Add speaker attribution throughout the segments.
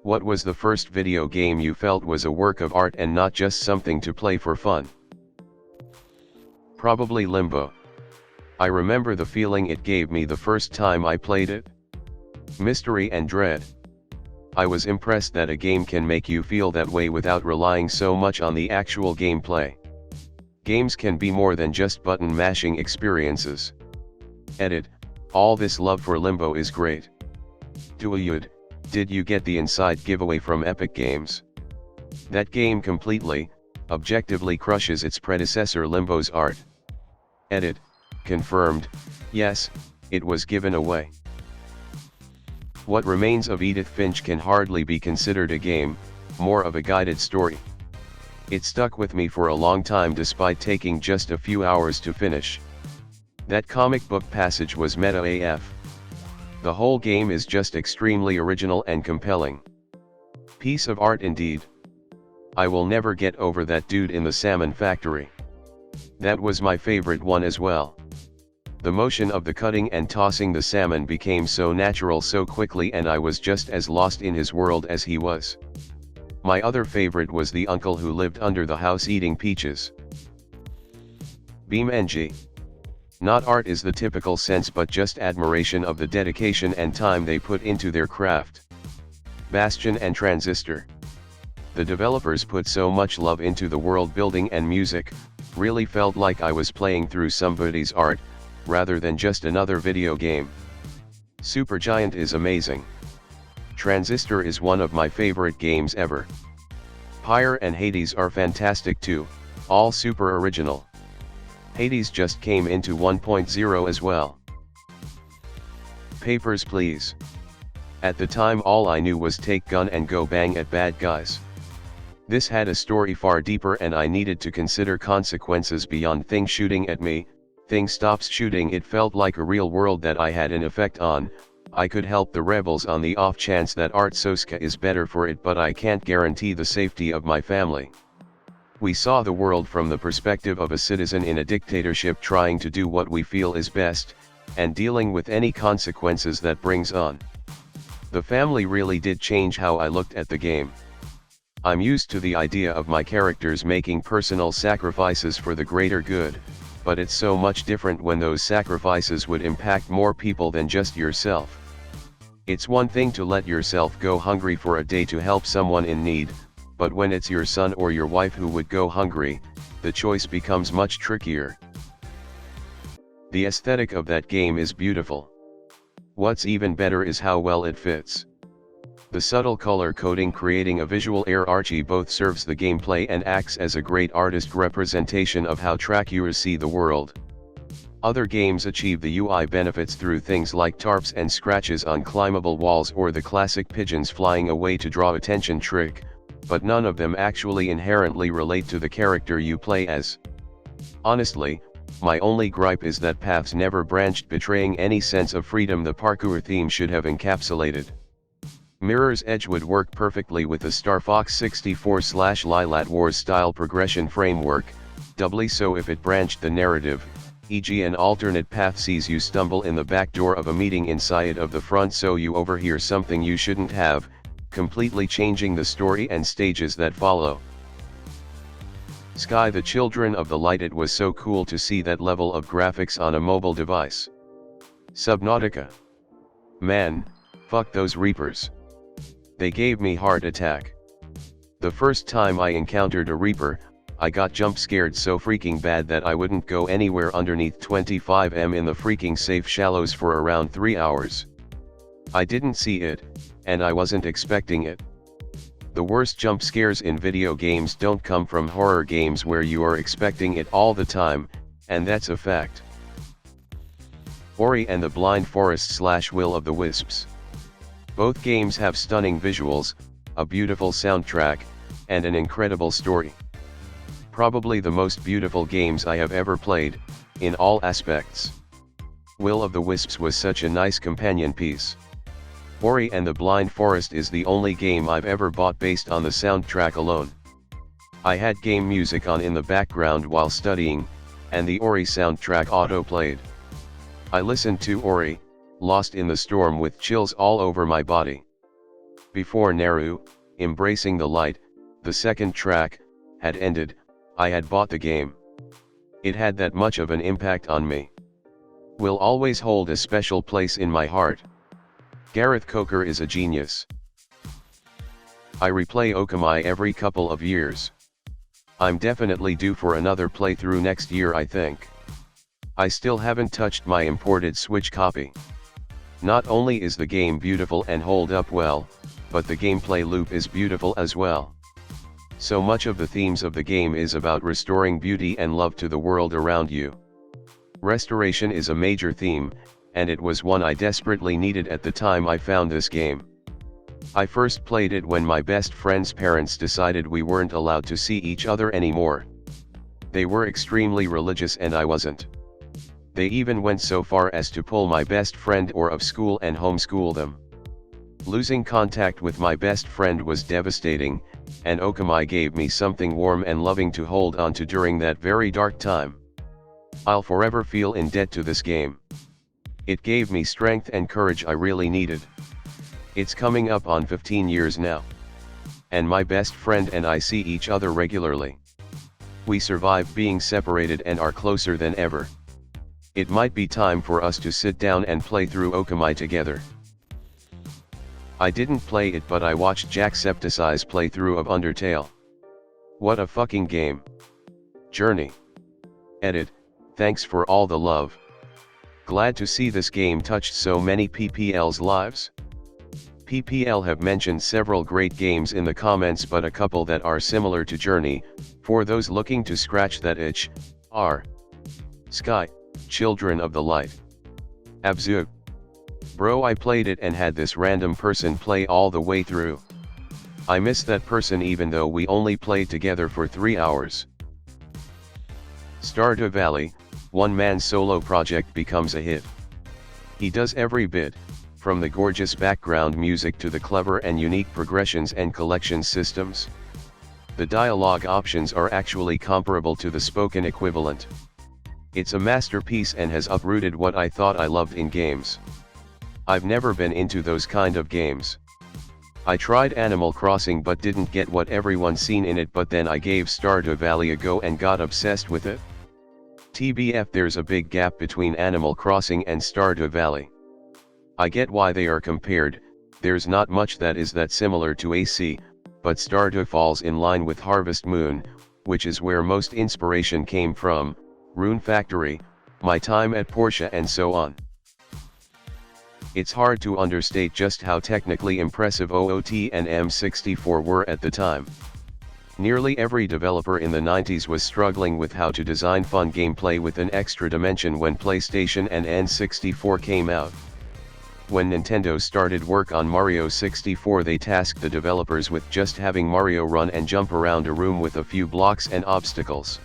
Speaker 1: What was the first video game you felt was a work of art and not just something to play for fun? Probably Limbo. I remember the feeling it gave me the first time I played it. Mystery and dread. I was impressed that a game can make you feel that way without relying so much on the actual gameplay. Games can be more than just button mashing experiences. Edit, all this love for Limbo is great. Did you get the Inside giveaway from Epic Games? That game completely, objectively crushes its predecessor Limbo's art. Edit, confirmed, yes, it was given away. What Remains of Edith Finch can hardly be considered a game, more of a guided story. It stuck with me for a long time despite taking just a few hours to finish. That comic book passage was meta AF. The whole game is just extremely original and compelling. Piece of art indeed. I will never get over that dude in the salmon factory. That was my favorite one as well. The motion of the cutting and tossing the salmon became so natural so quickly, and I was just as lost in his world as he was. My other favorite was the uncle who lived under the house eating peaches. BeamNG. Not art is the typical sense, but just admiration of the dedication and time they put into their craft. Bastion and Transistor. The developers put so much love into the world building and music, really felt like I was playing through somebody's art, rather than just another video game. Supergiant is amazing. Transistor is one of my favorite games ever. Pyre and Hades are fantastic too, all super original. Hades just came into 1.0 as well. Papers, Please. At the time all I knew was take gun and go bang at bad guys. This had a story far deeper, and I needed to consider consequences beyond thing shooting at me. Thing stops shooting. It felt like a real world that I had an effect on. I could help the rebels on the off chance that Artsoska is better for it, but I can't guarantee the safety of my family. We saw the world from the perspective of a citizen in a dictatorship trying to do what we feel is best, and dealing with any consequences that brings on. The family really did change how I looked at the game. I'm used to the idea of my characters making personal sacrifices for the greater good, but it's so much different when those sacrifices would impact more people than just yourself. It's one thing to let yourself go hungry for a day to help someone in need, but when it's your son or your wife who would go hungry, the choice becomes much trickier. The aesthetic of that game is beautiful. What's even better is how well it fits. The subtle color coding creating a visual hierarchy both serves the gameplay and acts as a great artist representation of how trackers see the world. Other games achieve the UI benefits through things like tarps and scratches on climbable walls or the classic pigeons flying away to draw attention trick, but none of them actually inherently relate to the character you play as. Honestly, my only gripe is that paths never branched, betraying any sense of freedom the parkour theme should have encapsulated. Mirror's Edge would work perfectly with the Star Fox 64/Lylat Wars style progression framework, doubly so if it branched the narrative, e.g. an alternate path sees you stumble in the back door of a meeting inside of the front so you overhear something you shouldn't have, completely changing the story and stages that follow. Sky the Children of the Light. It was so cool to see that level of graphics on a mobile device. Subnautica. Man, fuck those Reapers. They gave me heart attack. The first time I encountered a Reaper, I got jump scared so freaking bad that I wouldn't go anywhere underneath 25m in the freaking safe shallows for around 3 hours. I didn't see it, and I wasn't expecting it. The worst jump scares in video games don't come from horror games where you are expecting it all the time, and that's a fact. Ori and the Blind Forest / Will of the Wisps. Both games have stunning visuals, a beautiful soundtrack, and an incredible story. Probably the most beautiful games I have ever played, in all aspects. Will of the Wisps was such a nice companion piece. Ori and the Blind Forest is the only game I've ever bought based on the soundtrack alone. I had game music on in the background while studying, and the Ori soundtrack auto-played. I listened to Ori, lost in the storm with chills all over my body. Before Naru, Embracing the Light, the second track, had ended, I had bought the game. It had that much of an impact on me. Will always hold a special place in my heart. Gareth Coker is a genius. I replay Okamai every couple of years. I'm definitely due for another playthrough next year, I think. I still haven't touched my imported Switch copy. Not only is the game beautiful and hold up well, but the gameplay loop is beautiful as well. So much of the themes of the game is about restoring beauty and love to the world around you. Restoration is a major theme, and it was one I desperately needed at the time I found this game. I first played it when my best friend's parents decided we weren't allowed to see each other anymore. They were extremely religious and I wasn't. They even went so far as to pull my best friend out of school and homeschool them. Losing contact with my best friend was devastating, and Okamai gave me something warm and loving to hold on to during that very dark time. I'll forever feel in debt to this game. It gave me strength and courage I really needed. It's coming up on 15 years now. And my best friend and I see each other regularly. We survived being separated and are closer than ever. It might be time for us to sit down and play through Okamai together. I didn't play it, but I watched Jacksepticeye's playthrough of Undertale. What a fucking game. Journey. Edit, thanks for all the love. Glad to see this game touched so many PPL's lives. PPL have mentioned several great games in the comments, but a couple that are similar to Journey, for those looking to scratch that itch, are Sky, Children of the Light. Abzu. Bro, I played it and had this random person play all the way through. I miss that person even though we only played together for 3 hours. Stardew Valley, one-man solo project becomes a hit. He does every bit, from the gorgeous background music to the clever and unique progressions and collection systems. The dialogue options are actually comparable to the spoken equivalent. It's a masterpiece and has uprooted what I thought I loved in games. I've never been into those kind of games. I tried Animal Crossing but didn't get what everyone's seen in it, but then I gave Stardew Valley a go and got obsessed with it. TBF, there's a big gap between Animal Crossing and Stardew Valley. I get why they are compared, there's not much that is that similar to AC, but Stardew falls in line with Harvest Moon, which is where most inspiration came from, Rune Factory, My Time at Portia and so on. It's hard to understate just how technically impressive OOT and M64 were at the time. Nearly every developer in the 90s was struggling with how to design fun gameplay with an extra dimension when PlayStation and N64 came out. When Nintendo started work on Mario 64, they tasked the developers with just having Mario run and jump around a room with a few blocks and obstacles.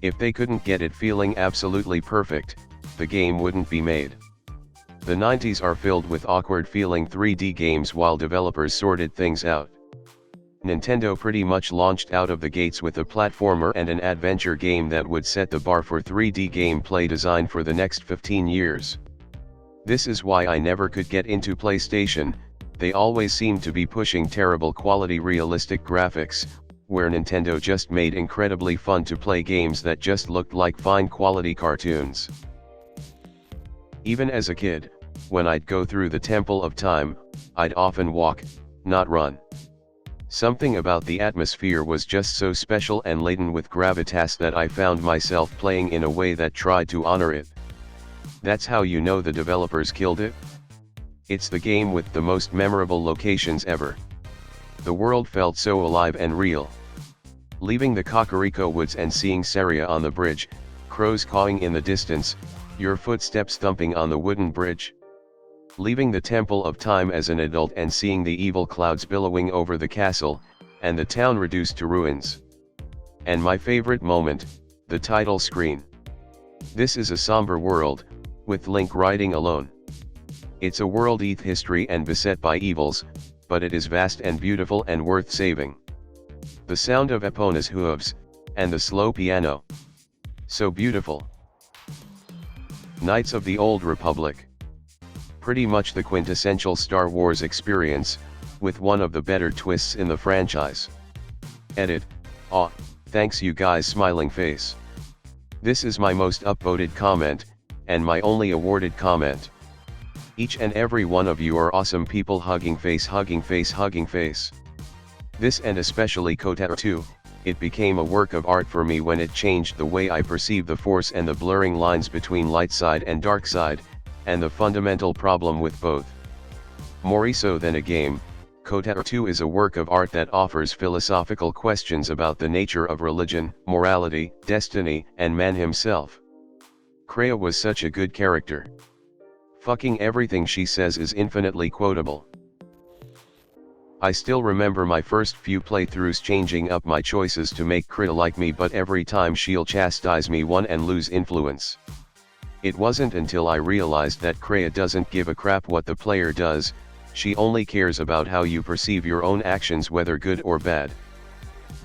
Speaker 1: If they couldn't get it feeling absolutely perfect, the game wouldn't be made. The 90s are filled with awkward feeling 3D games while developers sorted things out. Nintendo pretty much launched out of the gates with a platformer and an adventure game that would set the bar for 3D gameplay design for the next 15 years. This is why I never could get into PlayStation, they always seemed to be pushing terrible quality realistic graphics, where Nintendo just made incredibly fun to play games that just looked like fine quality cartoons. Even as a kid, when I'd go through the Temple of Time, I'd often walk, not run. Something about the atmosphere was just so special and laden with gravitas that I found myself playing in a way that tried to honor it. That's how you know the developers killed it. It's the game with the most memorable locations ever. The world felt so alive and real. Leaving the Kakariko Woods and seeing Saria on the bridge, crows cawing in the distance, your footsteps thumping on the wooden bridge. Leaving the Temple of Time as an adult and seeing the evil clouds billowing over the castle, and the town reduced to ruins. And my favorite moment, the title screen. This is a somber world, with Link riding alone. It's a world with history and beset by evils, but it is vast and beautiful and worth saving. The sound of Epona's hooves, and the slow piano. So beautiful. Knights of the Old Republic. pretty much the quintessential Star Wars experience, with one of the better twists in the franchise. Edit. Aw, thanks you guys, smiling face. This is my most upvoted comment, and my only awarded comment. Each and every one of you are awesome people, hugging face, hugging face, hugging face. This, and especially KOTOR 2, it became a work of art for me when it changed the way I perceive the Force and the blurring lines between light side and dark side, and the fundamental problem with both. More so than a game, KOTOR 2 is a work of art that offers philosophical questions about the nature of religion, morality, destiny, and man himself. Kreia was such a good character. Fucking everything she says is infinitely quotable. I still remember my first few playthroughs changing up my choices to make Kreia like me, but every time she'll chastise me one and lose influence. It wasn't until I realized that Kreia doesn't give a crap what the player does, she only cares about how you perceive your own actions, whether good or bad.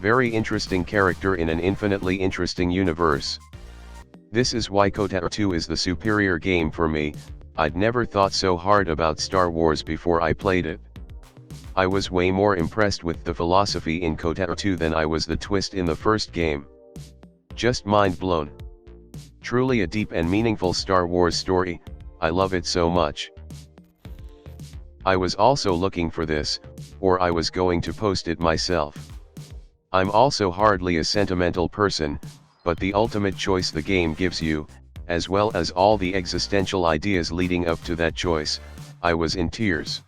Speaker 1: Very interesting character in an infinitely interesting universe. This is why KOTOR 2 is the superior game for me. I'd never thought so hard about Star Wars before I played it. I was way more impressed with the philosophy in KOTOR 2 than I was the twist in the first game. Just mind blown. Truly a deep and meaningful Star Wars story, I love it so much. I was also looking for this, or I was going to post it myself. I'm also hardly a sentimental person, but the ultimate choice the game gives you, as well as all the existential ideas leading up to that choice, I was in tears.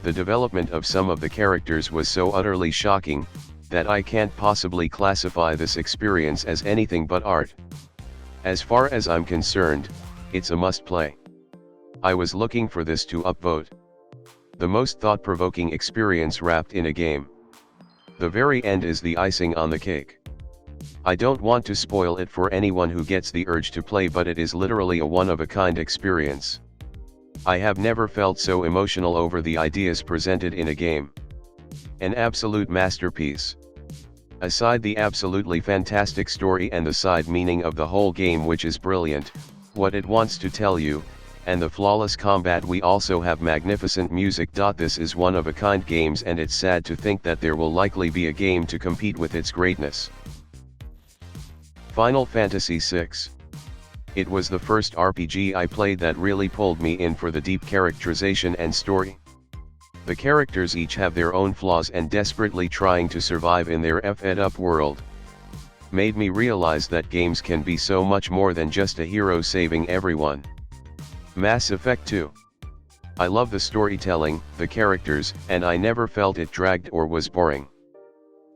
Speaker 1: The development of some of the characters was so utterly shocking, that I can't possibly classify this experience as anything but art. As far as I'm concerned, it's a must-play. I was looking for this to upvote. The most thought-provoking experience wrapped in a game. The very end is the icing on the cake. I don't want to spoil it for anyone who gets the urge to play, but it is literally a one-of-a-kind experience. I have never felt so emotional over the ideas presented in a game. An absolute masterpiece. Aside the absolutely fantastic story and the side meaning of the whole game, which is brilliant, what it wants to tell you, and the flawless combat, we also have magnificent music. This is one-of-a-kind games, and it's sad to think that there will likely be a game to compete with its greatness. Final Fantasy VI. It was the first RPG I played that really pulled me in for the deep characterization and story. The characters each have their own flaws, and desperately trying to survive in their effed-up world made me realize that games can be so much more than just a hero saving everyone. Mass Effect 2. I love the storytelling, the characters, and I never felt it dragged or was boring.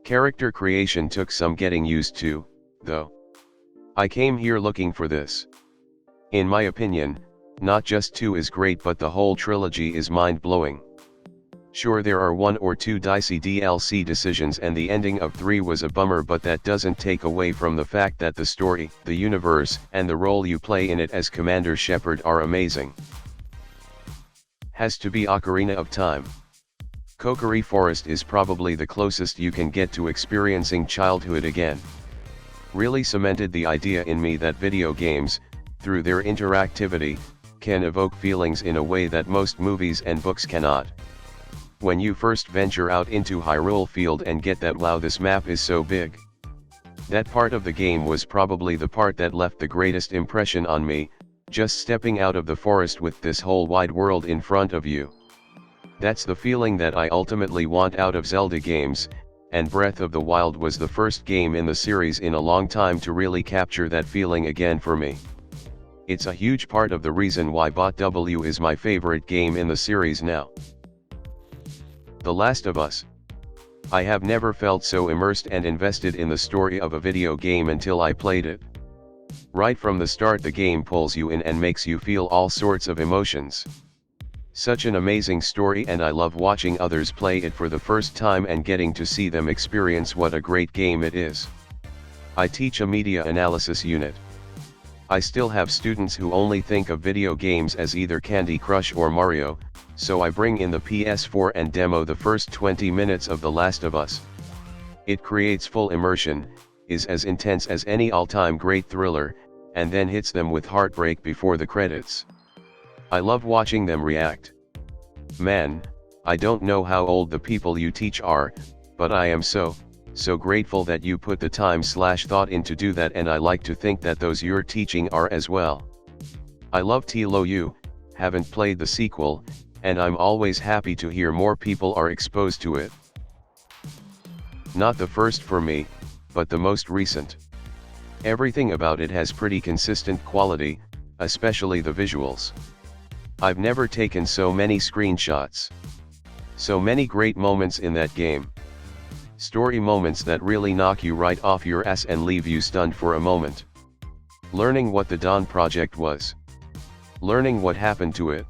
Speaker 1: Character creation took some getting used to, though. I came here looking for this. In my opinion, not just 2 is great, but the whole trilogy is mind-blowing. Sure, there are 1 or 2 dicey DLC decisions, and the ending of 3 was a bummer, but that doesn't take away from the fact that the story, the universe, and the role you play in it as Commander Shepard are amazing. Has to be Ocarina of Time. Kokiri Forest is probably the closest you can get to experiencing childhood again. Really cemented the idea in me that video games, through their interactivity, can evoke feelings in a way that most movies and books cannot. When you first venture out into Hyrule Field and get that "wow, this map is so big." That part of the game was probably the part that left the greatest impression on me, just stepping out of the forest with this whole wide world in front of you. That's the feeling that I ultimately want out of Zelda games, and Breath of the Wild was the first game in the series in a long time to really capture that feeling again for me. It's a huge part of the reason why BOTW is my favorite game in the series now. The Last of Us. I have never felt so immersed and invested in the story of a video game until I played it. Right from the start, the game pulls you in and makes you feel all sorts of emotions. Such an amazing story, and I love watching others play it for the first time and getting to see them experience what a great game it is. I teach a media analysis unit. I still have students who only think of video games as either Candy Crush or Mario, so I bring in the PS4 and demo the first 20 minutes of The Last of Us. It creates full immersion, is as intense as any all-time great thriller, and then hits them with heartbreak before the credits. I love watching them react. Man, I don't know how old the people you teach are, but I am so grateful that you put the time/thought in to do that, and I like to think that those you're teaching are as well. I love TLOU, haven't played the sequel, and I'm always happy to hear more people are exposed to it. Not the first for me, but the most recent. Everything about it has pretty consistent quality, especially the visuals. I've never taken so many screenshots. So many great moments in that game. Story moments that really knock you right off your ass and leave you stunned for a moment. Learning what the Dawn Project was. Learning what happened to it.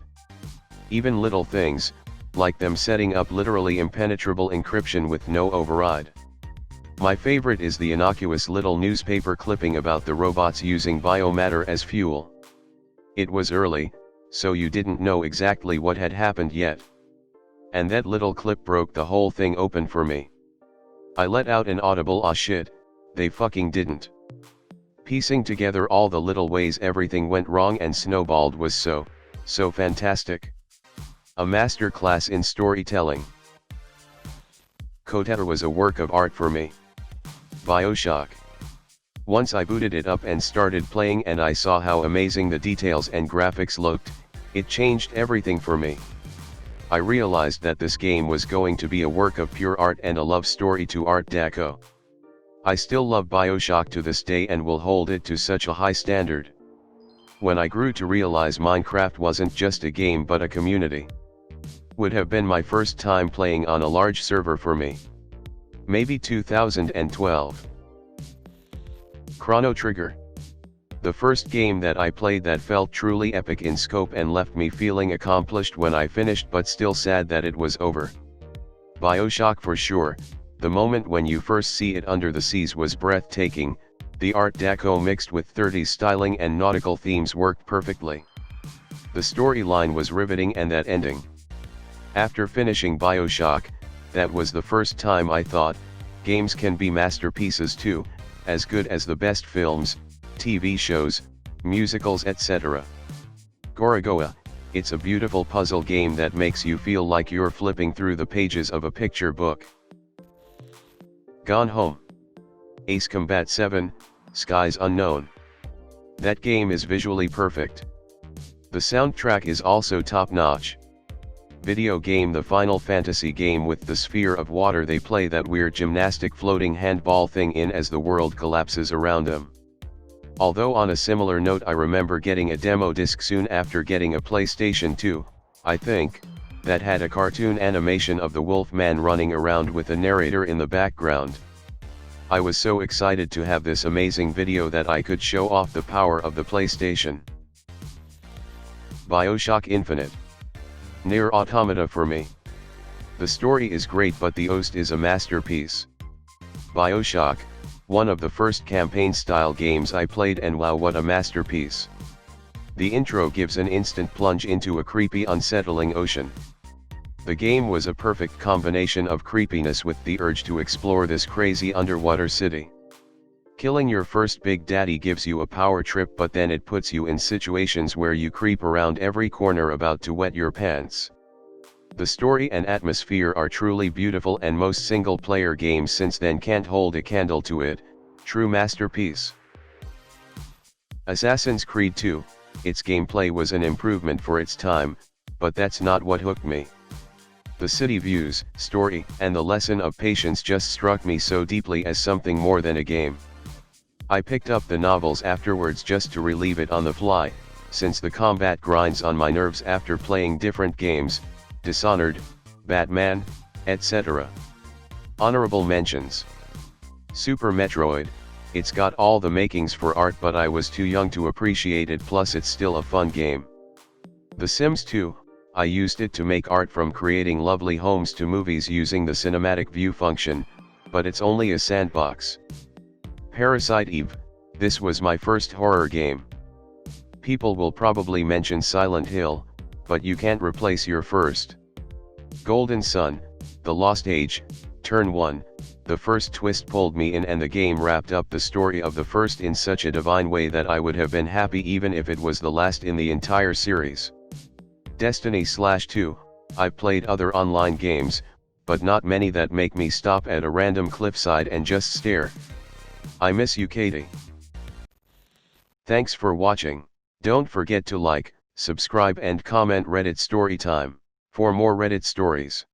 Speaker 1: Even little things, like them setting up literally impenetrable encryption with no override. My favorite is the innocuous little newspaper clipping about the robots using biomatter as fuel. It was early, so you didn't know exactly what had happened yet. And that little clip broke the whole thing open for me. I let out an audible "ah shit, they fucking didn't." Piecing together all the little ways everything went wrong and snowballed was so fantastic. A masterclass in storytelling. KOTOR was a work of art for me. BioShock. Once I booted it up and started playing and I saw how amazing the details and graphics looked, it changed everything for me. I realized that this game was going to be a work of pure art and a love story to Art Deco. I still love BioShock to this day and will hold it to such a high standard. When I grew to realize Minecraft wasn't just a game but a community. Would have been my first time playing on a large server for me. Maybe 2012. Chrono Trigger. The first game that I played that felt truly epic in scope and left me feeling accomplished when I finished but still sad that it was over. BioShock for sure, the moment when you first see it under the seas was breathtaking, the Art Deco mixed with 30s styling and nautical themes worked perfectly. The storyline was riveting and that ending. After finishing BioShock, that was the first time I thought, games can be masterpieces too, as good as the best films, TV shows, musicals etc. Gorogoa, it's a beautiful puzzle game that makes you feel like you're flipping through the pages of a picture book. Gone Home. Ace Combat 7, Skies Unknown. That game is visually perfect. The soundtrack is also top-notch. Video game. The Final Fantasy game with the sphere of water they play that weird gymnastic floating handball thing in as the world collapses around them. Although on a similar note, I remember getting a demo disc soon after getting a PlayStation 2, I think, that had a cartoon animation of the wolf man running around with a narrator in the background. I was so excited to have this amazing video that I could show off the power of the PlayStation. BioShock Infinite. Nier Automata for me. The story is great but the OST is a masterpiece. BioShock, one of the first campaign-style games I played, and wow, what a masterpiece. The intro gives an instant plunge into a creepy, unsettling ocean. The game was a perfect combination of creepiness with the urge to explore this crazy underwater city. Killing your first Big Daddy gives you a power trip, but then it puts you in situations where you creep around every corner about to wet your pants. The story and atmosphere are truly beautiful, and most single-player games since then can't hold a candle to it. True masterpiece. Assassin's Creed 2, its gameplay was an improvement for its time, but that's not what hooked me. The city views, story, and the lesson of patience just struck me so deeply as something more than a game. I picked up the novels afterwards just to relieve it on the fly, since the combat grinds on my nerves after playing different games, Dishonored, Batman, etc. Honorable mentions. Super Metroid, it's got all the makings for art but I was too young to appreciate it, plus it's still a fun game. The Sims 2, I used it to make art, from creating lovely homes to movies using the cinematic view function, but it's only a sandbox. Parasite Eve, this was my first horror game. People will probably mention Silent Hill, but you can't replace your first. Golden Sun, The Lost Age, Turn 1, the first twist pulled me in and the game wrapped up the story of the first in such a divine way that I would have been happy even if it was the last in the entire series. Destiny/2, I played other online games, but not many that make me stop at a random cliffside and just stare. I miss you, Katie. Thanks for watching. Don't forget to like, subscribe and comment Reddit Story Time for more Reddit stories.